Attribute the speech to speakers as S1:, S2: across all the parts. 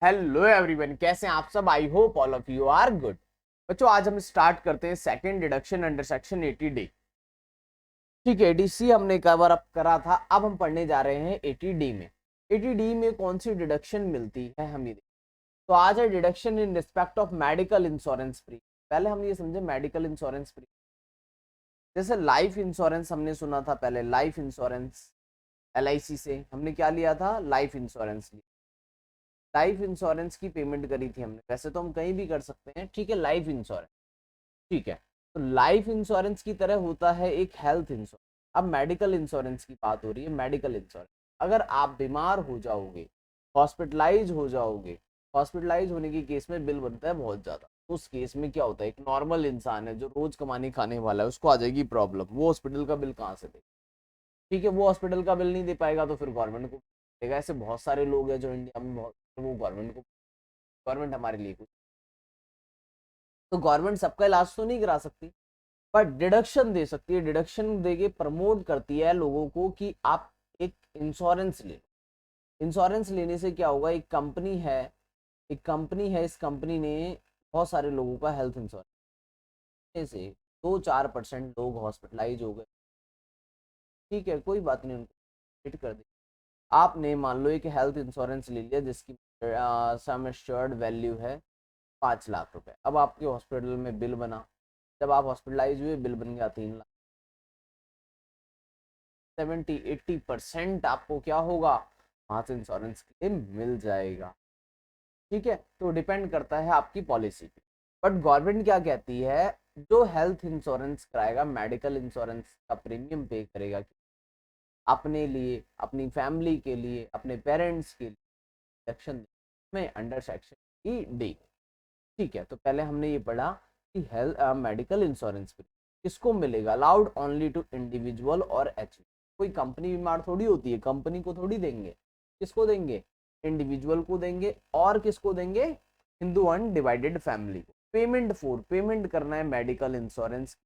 S1: Hello everyone, कैसे हैं आप सब। I hope all of you are good. बच्चों, आज हम स्टार्ट करते हैं second deduction under section 80D। ठीक है, 80C हमने कवर अप करा था। अब हम पढ़ने जा रहे हैं 80D में। 80D में कौन सी डिडक्शन मिलती है हम ये तो आज है deduction in respect of medical insurance premium. पहले हम ये समझे मेडिकल इंश्योरेंस प्रीमियम, जैसे लाइफ इंश्योरेंस हमने सुना था। पहले लाइफ इंश्योरेंस LIC से हमने क्या लिया था, लाइफ इंश्योरेंस लिया। लाइफ इंश्योरेंस की पेमेंट करी थी हमने, वैसे तो हम कहीं भी कर सकते हैं। ठीक है, लाइफ इंश्योरेंस। ठीक है, तो लाइफ इंश्योरेंस की तरह होता है एक हेल्थ इंश्योरेंस। अब मेडिकल इंश्योरेंस की बात हो रही है। मेडिकल इंश्योरेंस, अगर आप बीमार हो जाओगे, हॉस्पिटलाइज हो जाओगे, हॉस्पिटलाइज होने के केस में बिल बनता है बहुत ज्यादा। उस केस में क्या होता है, एक नॉर्मल इंसान है जो रोज कमाने खाने वाला है, उसको आ जाएगी प्रॉब्लम। वो हॉस्पिटल का बिल कहाँ से दे। ठीक है, वो हॉस्पिटल का बिल नहीं दे पाएगा तो फिर गवर्नमेंट को देगा। ऐसे बहुत सारे लोग हैं जो इंडिया में बहुत, वो गवर्नमेंट को, गवर्नमेंट हमारे लिए कुछ, तो गवर्नमेंट सबका इलाज तो नहीं करा सकती, पर डिडक्शन दे सकती है। डिडक्शन देके प्रमोट करती है लोगों को कि आप एक इंश्योरेंस ले लो। इंश्योरेंस लेने से क्या होगा, एक कंपनी है, इस कंपनी ने बहुत सारे लोगों का हेल्थ इंश्योरेंस से 2-4% लोग हॉस्पिटलाइज हो गए। ठीक है, कोई बात नहीं, उनको हिट कर दी। आपने मान लो एक हेल्थ इंश्योरेंस ले लिया जिसकी सम एश्योर्ड वैल्यू है 5 लाख रुपए। अब आपके हॉस्पिटल में बिल बना, जब आप हॉस्पिटलाइज हुए बिल बन गया 3 लाख। 70-80% आपको क्या होगा, वहां से इंश्योरेंस क्लेम मिल जाएगा। ठीक है, तो डिपेंड करता है आपकी पॉलिसी पे। बट गवर्नमेंट क्या कहती है, जो हेल्थ इंश्योरेंस कराएगा, मेडिकल इंश्योरेंस का प्रीमियम पे करेगा अपने लिए, अपनी फैमिली के लिए, अपने पेरेंट्स के लिए, सेक्शन में अंडर सेक्शन E D। ठीक है, तो पहले हमने ये पढ़ा कि हेल्थ मेडिकल इंश्योरेंस किसको मिलेगा, अलाउड ओनली टू इंडिविजुअल और एच। कोई कंपनी बीमार थोड़ी होती है, कंपनी को थोड़ी देंगे। किसको देंगे, इंडिविजुअल को देंगे। और किसको देंगे, हिंदू अनडिवाइडेड फैमिली को। पेमेंट करना है मेडिकल इंश्योरेंस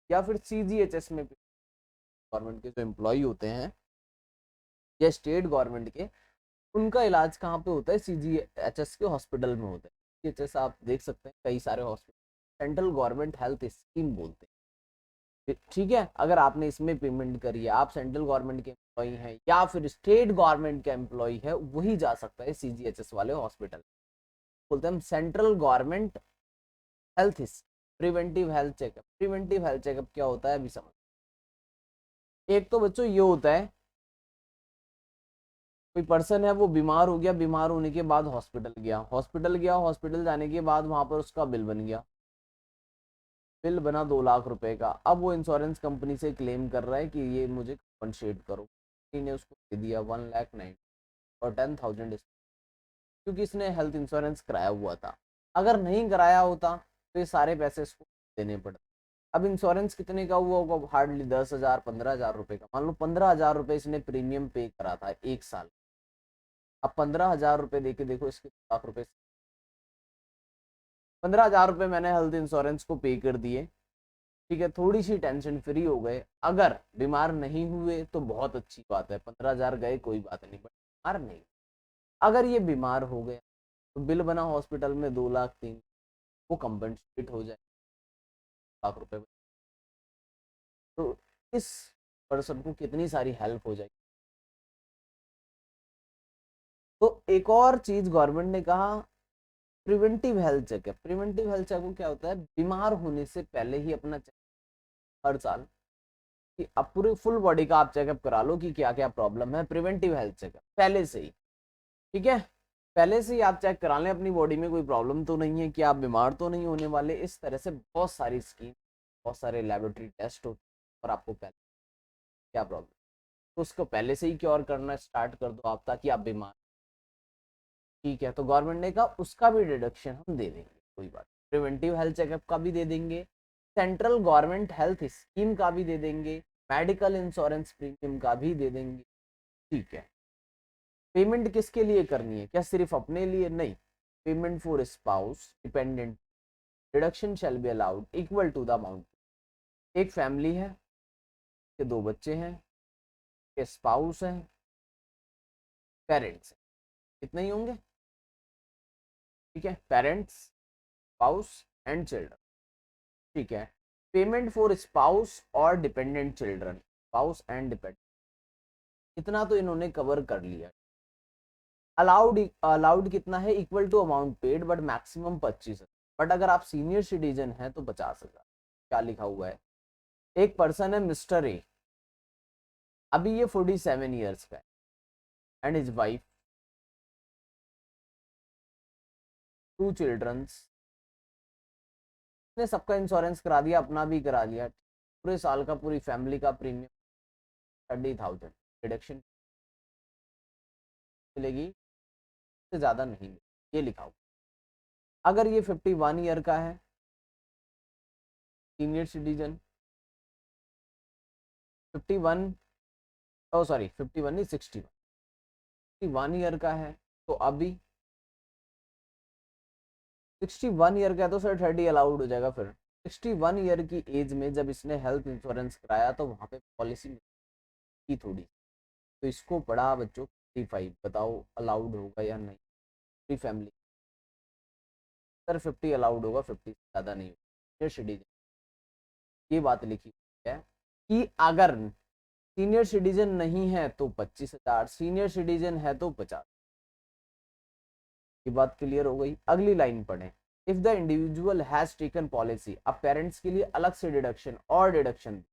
S1: या फिर CGHS में। गवर्नमेंट के जो एम्प्लॉय होते हैं या स्टेट गवर्नमेंट के, उनका इलाज कहाँ पे होता है, CGHS के हॉस्पिटल में होता है। CGHS आप देख सकते हैं कई सारे hospital, central government health scheme बोलते हैं। ठीक है, अगर आपने इसमें पेमेंट करी है, आप सेंट्रल गवर्नमेंट के एम्प्लॉई हैं या फिर स्टेट गवर्नमेंट के एम्प्लॉई है, वही जा सकता है CGHS वाले हॉस्पिटल। बोलते हैं हम central government health, preventive health checkup. Preventive health checkup क्या होता है अभी समझ। एक तो बच्चों ये होता है, कोई पर्सन है वो बीमार हो गया, बीमार होने के बाद हॉस्पिटल जाने के बाद वहां पर उसका बिल बन गया। बिल बना 2 लाख रुपए का। अब वो इंश्योरेंस कंपनी से क्लेम कर रहा है कि ये मुझे कंपनसेट करो। कंपनी ने उसको दे दिया 1,90,000 और 10,000, क्योंकि इसने हेल्थ इंश्योरेंस कराया हुआ था। अगर नहीं कराया होता तो ये सारे पैसे इसको देने पड़ते। अब इंश्योरेंस कितने का हुआ होगा, हार्डली 10,000 15,000 रुपए का। मान लो 15,000 रुपए इसने प्रीमियम पे करा था 1 साल। अब 15,000 रुपए दे के देखो इसके 2 लाख रुपए। 15,000 रुपए मैंने हेल्थ इंश्योरेंस को पे कर दिए। ठीक है, थोड़ी सी टेंशन फ्री हो गए। अगर बीमार नहीं हुए तो बहुत अच्छी बात है, 15,000 गए कोई बात नहीं, बट बीमार नहीं, अगर ये बीमार हो गए तो बिल बना हॉस्पिटल में 2 लाख 3, वो कंपनसेट हो जाए 1 लाख रुपए। तो इस पर्सन को कितनी सारी हेल्प हो जाएगी। तो एक और चीज गवर्नमेंट ने कहा, preventive health checkup. Preventive health checkup क्या होता है, बीमार होने से पहले ही अपना हर साल कि आप पूरे फुल बॉडी का आप चेकअप करा लो कि क्या क्या प्रॉब्लम है। प्रिवेंटिव हेल्थ चेकअप पहले से ही, ठीक है, पहले से ही आप चेक करा लें अपनी बॉडी में कोई प्रॉब्लम तो नहीं है, कि आप बीमार तो नहीं होने वाले। इस तरह से बहुत सारी स्कीम, बहुत सारे लेबोरेटरी टेस्ट होते हैं और आपको पहले क्या प्रॉब्लम, तो उसको पहले से ही क्योर करना स्टार्ट कर दो आप, ताकि आप बीमार। ठीक है, तो गवर्नमेंट ने कहा उसका भी डिडक्शन हम दे देंगे, कोई बात। प्रिवेंटिव हेल्थ चेकअप का भी दे देंगे, सेंट्रल गवर्नमेंट हेल्थ स्कीम का भी दे देंगे, मेडिकल इंश्योरेंस प्रीमियम का भी दे देंगे। ठीक है, पेमेंट किसके लिए करनी है, क्या सिर्फ अपने लिए, नहीं। Payment for spouse dependent, deduction shall be allowed equal to the amount. एक फैमिली है, के 2 बच्चे हैं, के स्पाउस हैं, पेरेंट्स हैं, कितने ही होंगे, ठीक है, पेरेंट्स, स्पाउस एंड चिल्ड्रन। ठीक है, पेमेंट फॉर स्पाउस और dependent children, spouse and dependent, इतना तो इन्होंने कवर कर लिया। अलाउड कितना है, equal to amount paid but maximum 25। But अगर आप सीनियर सिटीजन हैं तो 50,000। क्या लिखा हुआ है, एक पर्सन है मिस्टर ए, अभी ये 47 ईयर्स का है, एंड हिज वाइफ, 2 चिल्ड्रंस, ने सबका इंश्योरेंस करा दिया, अपना भी करा लिया, पूरे साल का पूरी फैमिली का प्रीमियम 30,000, डिडक्शन मिलेगी, इससे ज्यादा नहीं मिलेगी, ये लिखा हुआ। अगर ये 51 ईयर का है, सीनियर सिटीजन, 51, ओ सॉरी 51 नहीं 61 ईयर का है, तो अभी 61 ईयर का है तो सर 30 अलाउड हो जाएगा। फिर 61 ईयर की एज में जब इसने हेल्थ इंश्योरेंस कराया तो वहाँ पे पॉलिसी की थोड़ी, तो इसको पढ़ा बच्चों 55, बताओ अलाउड होगा या नहीं, पूरी फैमिली। सर 50 अलाउड होगा, 50 से ज़्यादा नहीं होगा। सीनियर सिटीजन, ये बात लिखी है कि अगर सीनियर सिटीजन नहीं है तो 25,000, सीनियर सिटीजन है तो 50। ये बात क्लियर हो गई। अगली लाइन पढ़ें, if the individual has taken policy, अब पेरेंट्स के लिए अलग से डिडक्शन और डिडक्शन,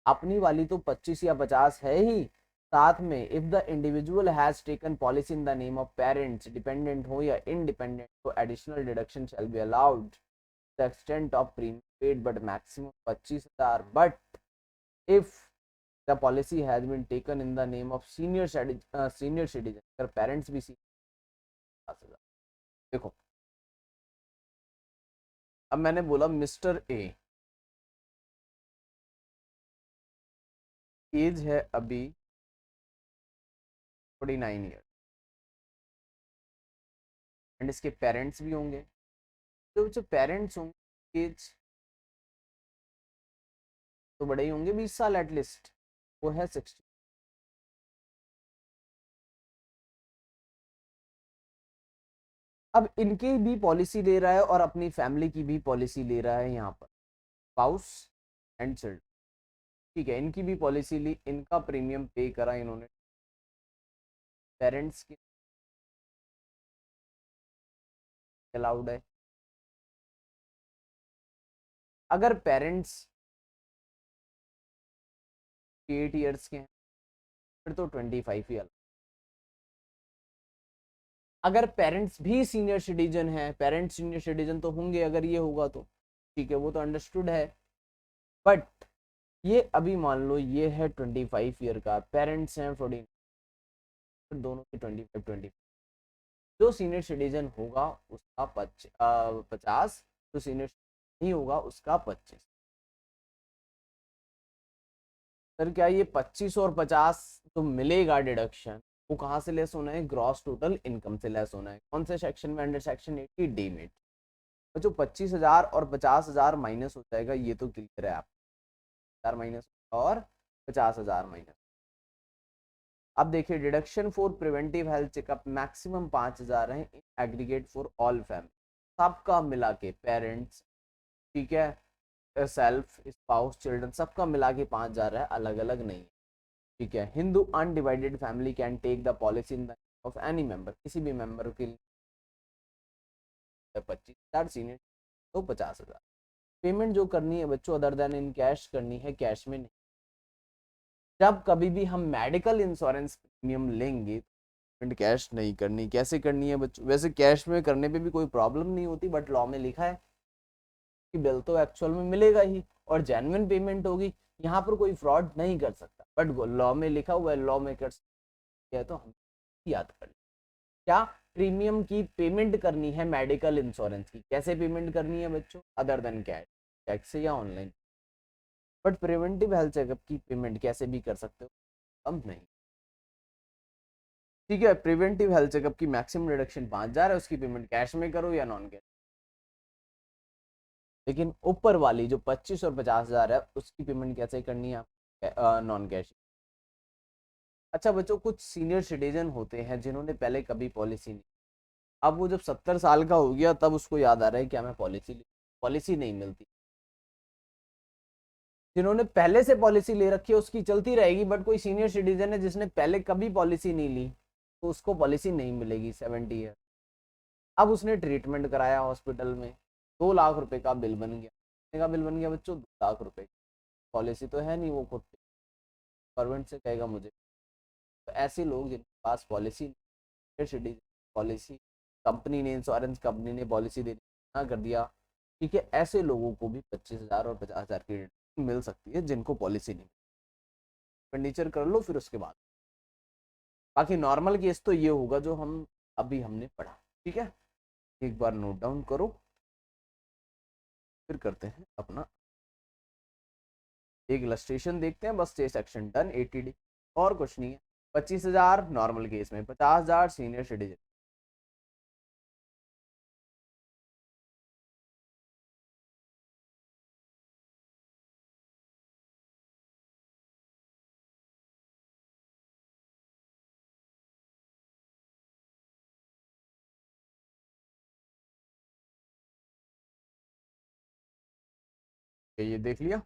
S1: अपनी वाली तो 25 या 50 है ही, साथ में if the individual has taken policy in the name of parents, dependent हो या इंडिपेंडेंट, तो additional deduction shall be allowed the extent of premium paid but maximum 25,000। But if the policy has been taken in the name of senior citizen, अगर parents भी 50,000। देखो, अब मैंने बोला mister A, as है अभी 49 ईयर, एंड इसके parents भी होंगे, तो जो पेरेंट्स होंगे एज तो बड़े ही होंगे, 20 साल एटलीस्ट, वो है 60। अब इनकी भी पॉलिसी ले रहा है और अपनी फैमिली की भी पॉलिसी ले रहा है यहाँ पर, स्पाउस एंड चिल्ड्रन। ठीक है, इनकी भी पॉलिसी ली, इनका प्रीमियम पे करा इन्होंने, पेरेंट्स की अलाउड है। अगर पेरेंट्स 8 ईयर्स के हैं फिर तो 25 ही अलाउड। अगर पेरेंट्स भी सीनियर सिटीजन है, पेरेंट्स सीनियर सिटीजन तो होंगे अगर ये होगा तो, ठीक है वो तो अंडरस्टूड है। बट ये अभी मान लो ये है 25 ईयर का, पेरेंट्स हैं 14, दोनों की 25 जो सीनियर सिटीजन होगा उसका 50, जो सीनियर नहीं होगा उसका 25। सर क्या ये 25 और 50 जो मिलेगा डिडक्शन, वो कहाँ से लेस होना है, ग्रॉस टोटल इनकम से लेस होना है। कौन से सेक्शन में, अंडर सेक्शन 80 डी में। तो जो 25,000 और 50,000 माइनस हो जाएगा, ये तो क्लियर है, आप 1000 माइनस और 50,000 माइनस। अब देखिए, deduction for preventive health checkup maximum 5,000 है, एग्रीगेट फॉर ऑल फैमिली, सबका मिला के, पेरेंट्स, ठीक है, सेल्फ, स्पाउस, चिल्ड्रन, सबका मिला के 5,000 है, अलग अलग नहीं है। ठीक है, Hindu undivided family can take the policy in the of any member, किसी भी मेंबर के लिए 25,000, सीनियर तो 50,000। पेमेंट जो करनी है बच्चों अदर देन इन कैश करनी है, कैश में नहीं। जब कभी भी हम मेडिकल इंश्योरेंस प्रीमियम लेंगे पेमेंट कैश नहीं करनी। कैसे करनी है बच्चों, वैसे कैश में करने पे भी कोई प्रॉब्लम नहीं होती, बट लॉ में लिखा है कि बिल तो एक्चुअल में मिलेगा ही और जेन्युइन पेमेंट होगी, यहाँ पर कोई फ्रॉड नहीं कर सकता, बट लॉ में लिखा हुआ है, लॉ में कर सकते हैं, तो हम याद कर, क्या प्रीमियम की पेमेंट करनी है मेडिकल इंश्योरेंस की, कैसे पेमेंट करनी है बच्चों, अदर देन कैश, चेक से या online. But preventive health checkup की पेमेंट कैसे भी कर सकते हो, कम नहीं। ठीक है, प्रिवेंटिव हेल्थ चेकअप की मैक्सिमम रिडक्शन 5,000 है, उसकी पेमेंट कैश में करो या नॉन कैश। लेकिन ऊपर वाली जो 25 और 50,000 है उसकी पेमेंट कैसे करनी है, नॉन कैश। अच्छा बच्चों, कुछ सीनियर सिटीजन होते हैं जिन्होंने पहले कभी पॉलिसी नहीं, अब वो जब 70 साल का हो गया तब उसको याद आ रहा है क्या मैं पॉलिसी नहीं मिलती। जिन्होंने पहले से पॉलिसी ले रखी है उसकी चलती रहेगी, बट कोई सीनियर सिटीजन है जिसने पहले कभी पॉलिसी नहीं ली तो उसको पॉलिसी नहीं मिलेगी 70 ईयर। अब उसने ट्रीटमेंट कराया हॉस्पिटल में, 2 लाख रुपए का बिल बन गया। कितने का बिल बन गया बच्चों? 2 लाख रुपए। पॉलिसी तो है नहीं, वो खुद गवर्नमेंट से कहेगा मुझे। तो ऐसे लोग जिनके पास पॉलिसी सिटीजन पॉलिसी, कंपनी ने, इंश्योरेंस कंपनी ने पॉलिसी देनी मना कर दिया, ठीक है, ऐसे लोगों को भी 25,000 और 50,000 की मिल सकती है जिनको पॉलिसी नहीं। एक्सपेंडिचर कर लो फिर उसके बाद। बाकी नॉर्मल केस तो ये होगा जो हम अभी हमने पढ़ा, ठीक है। एक बार नोट डाउन करो, फिर करते हैं अपना एक इलस्ट्रेशन देखते हैं, बस 6 सेक्शन डन, 80D और कुछ नहीं है। 25,000 नॉर्मल केस में, 50,000 सीनियर सिटीजन। ये देख लिया।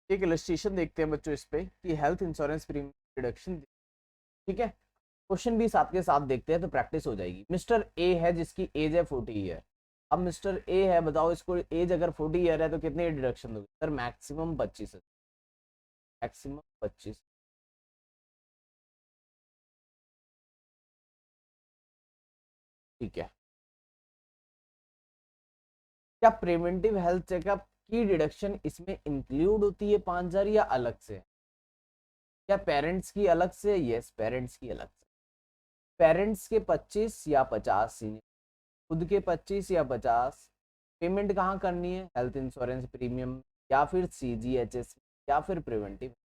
S1: एक इलस्ट्रेशन देखते हैं बच्चों इस पे कि हेल्थ इंश्योरेंस प्रीमियम रिडक्शन, ठीक है। क्वेश्चन भी साथ के साथ देखते हैं तो प्रैक्टिस हो जाएगी। मिस्टर ए है जिसकी एज है 40 ईयर। अब मिस्टर ए है, बताओ इसको एज अगर 40 ईयर है तो कितने डिडक्शन दोगे सर? मैक्सिमम 25 है, मैक्सिमम 25। ठीक है। क्या प्रिवेंटिव हेल्थ चेकअप की डिडक्शन इसमें इंक्लूड होती है 5,000 या अलग से? क्या पेरेंट्स की अलग से? यस, पेरेंट्स की अलग से। पेरेंट्स के 25 या 50 सीनियर, खुद के 25 या 50। पेमेंट कहाँ करनी है? हेल्थ इंश्योरेंस प्रीमियम या फिर CGHS या फिर प्रिवेंटिव,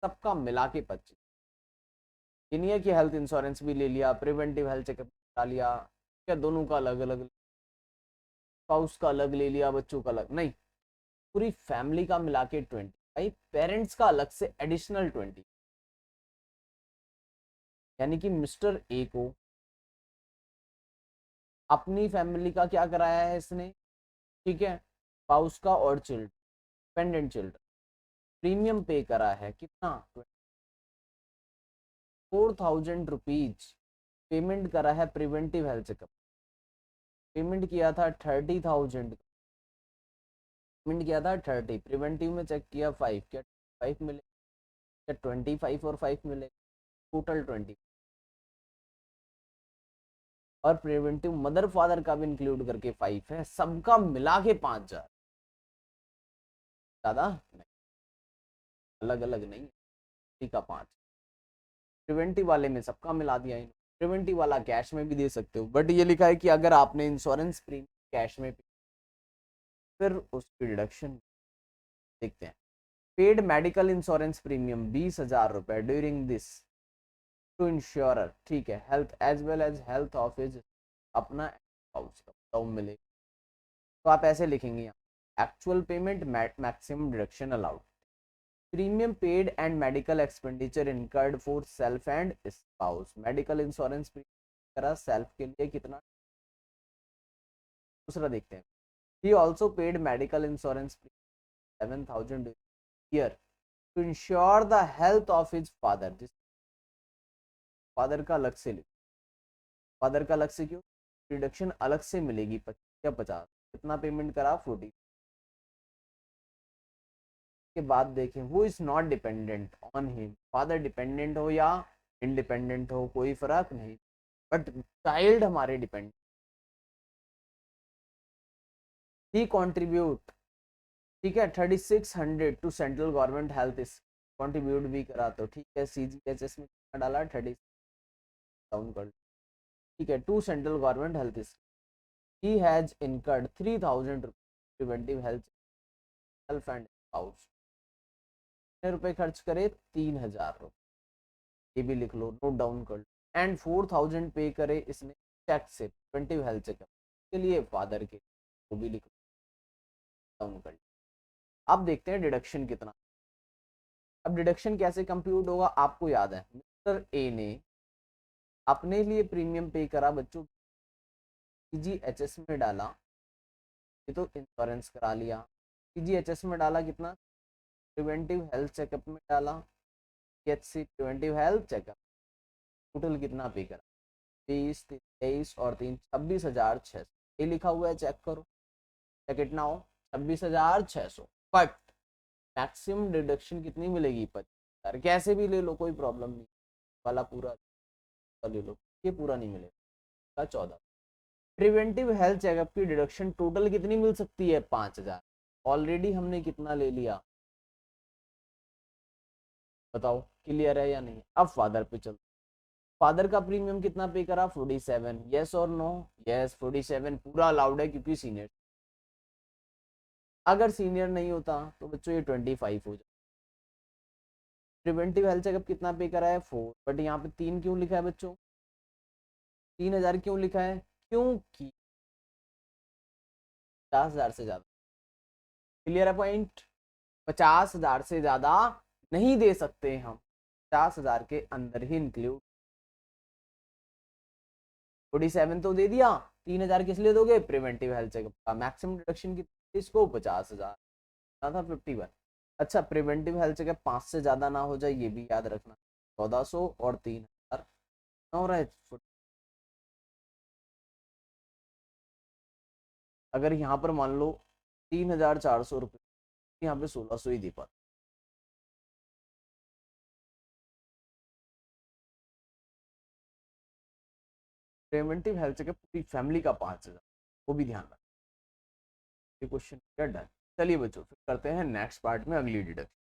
S1: सबका मिला के 25। ये नहीं है कि हेल्थ इंश्योरेंस भी ले लिया, प्रिवेंटिव हेल्थ चेकअप करा लिया, क्या दोनों का अलग अलग, स्पाउस का अलग ले लिया, बच्चों का अलग नहीं, पूरी फैमिली का मिला के 20। भाई पेरेंट्स का अलग से एडिशनल 20। यानी कि मिस्टर ए को अपनी फैमिली का क्या कराया है इसने, ठीक है, स्पाउस का और चिल्ड्रन, डिपेंडेंट चिल्ड्रन, प्रीमियम पे करा है कितना? 4,000 रुपीज पेमेंट करा है प्रिवेंटिव हेल्थ चेकअप। पेमेंट किया था 30,000, पेमेंट किया था 30, प्रिवेंटिव में चेक किया 5, क्या 5 मिले? क्या 25 और 5 मिले? टोटल 20। और प्रिवेंटिव मदर फादर का भी इंक्लूड करके 5 है, सबका मिला के 5,000। ज्यादा नहीं, अलग अलग नहीं, ठीक है 5। प्रिवेंटिव वाले में सबका मिला दिया इन्होंने। प्रिवेंटिव वाला कैश में भी दे सकते हो, बट ये लिखा है कि अगर आपने इंश्योरेंस प्रीमियम कैश में फिर उसकी डिडक्शन देखते हैं। पेड मेडिकल इंश्योरेंस प्रीमियम 20,000 रुपए ड्यूरिंग दिस टू इंश्योरर, ठीक है, health as well as health of his अपना हाउस का मिलेगा। तो आप ऐसे लिखेंगे यहाँ, actual payment maximum deduction allowed, premium paid and medical expenditure incurred for self and spouse. Medical insurance करा सेल्फ के लिए कितना? दूसरा देखते हैं। He also paid medical insurance 7,000 year to insure the health of his father. जिस father का अलग से, फादर का अलग से क्यों? डिडक्शन अलग से मिलेगी 25 या 50। कितना पेमेंट करा? 40। के बाद देखें, वो is not dependent on him. Father dependent हो या इंडिपेंडेंट हो कोई फर्क नहीं, बट चाइल्ड हमारे डिपेंडेंट। ही कॉन्ट्रीब्यूट, ठीक है, 3600 to central government health, contribute भी करा तो ठीक है। CGHS में कितना डाला? 30 डाउन कर, ठीक है, to central government health. He has incurred 3,000 preventive health self and house. कितने रुपए खर्च करे? 3,000 रुपये। ये भी लिख लो, नोट डाउन कर लो। एंड 4,000 पे करे इसने चेक से, प्रिवेंटिव हेल्थ चेकअप के लिए फादर के, वो भी लिख लो, डाउन कर लो। अब देखते हैं डिडक्शन कितना। अब डिडक्शन कैसे कंप्यूट होगा? आपको याद है मिस्टर ए ने अपने लिए प्रीमियम पे करा बच्चों, पीजीएचएस में डाला, ये तो इंश्योरेंस करा लिया, पीजीएचएस में डाला कितना, प्रिवेंटिव हेल्थ चेकअप में डाला, PHC preventive health checkup, total कितना पे करा, 20, 23 और 3, 26,600, ये लिखा हुआ है, चेक करो या कितना हो, 26,600। बट मैक्सिमम डिडक्शन कितनी मिलेगी, 25,000, कैसे भी ले लो कोई प्रॉब्लम नहीं, वाला पूरा ले लो, ये पूरा नहीं मिलेगा, 14। प्रिवेंटिव हेल्थ चेकअप की डिडक्शन टोटल कितनी मिल सकती है, 5,000, ऑलरेडी हमने कितना ले लिया, बताओ क्लियर है या नहीं। अब फादर पे चलते, फादर का प्रीमियम कितना पे करा, 47, यस और नो, यस 47 पूरा अलाउड है क्योंकि सीनियर, अगर सीनियर नहीं होता तो बच्चों ये 25 हो जाए। प्रिवेंटिव हेल्थ चेकअप कितना पे करा है, 4, बट यहाँ पे 3 क्यों लिखा है बच्चों, 3,000 क्यों लिखा है, क्योंकि 50,000 से ज्यादा, क्लियर है पॉइंट, 50,000 से ज्यादा नहीं दे सकते हम, 50,000 के अंदर ही इंक्लूड, 47 तो दे दिया, 3,000 किस लिए दोगे, प्रिवेंटिव हेल्थ चेकअप का, मैक्सिमम डिडक्शन की इसको 50,000 था, 51। अच्छा प्रिवेंटिव हेल्थ चेकअप 5 से ज्यादा ना हो जाए, ये भी याद रखना, 1400 और 3,000 हो रहा है। अगर यहाँ पर मान लो 3,400 रुपये, यहाँ पे 1,600 ही दे पाते, प्रिवेंटिव हेल्थ चेकअप पूरी फैमिली का 5,000, वो भी ध्यान रखना, ये क्वेश्चन क्या डन। चलिए बच्चों फिर करते हैं नेक्स्ट पार्ट में अगली डिडक्शन।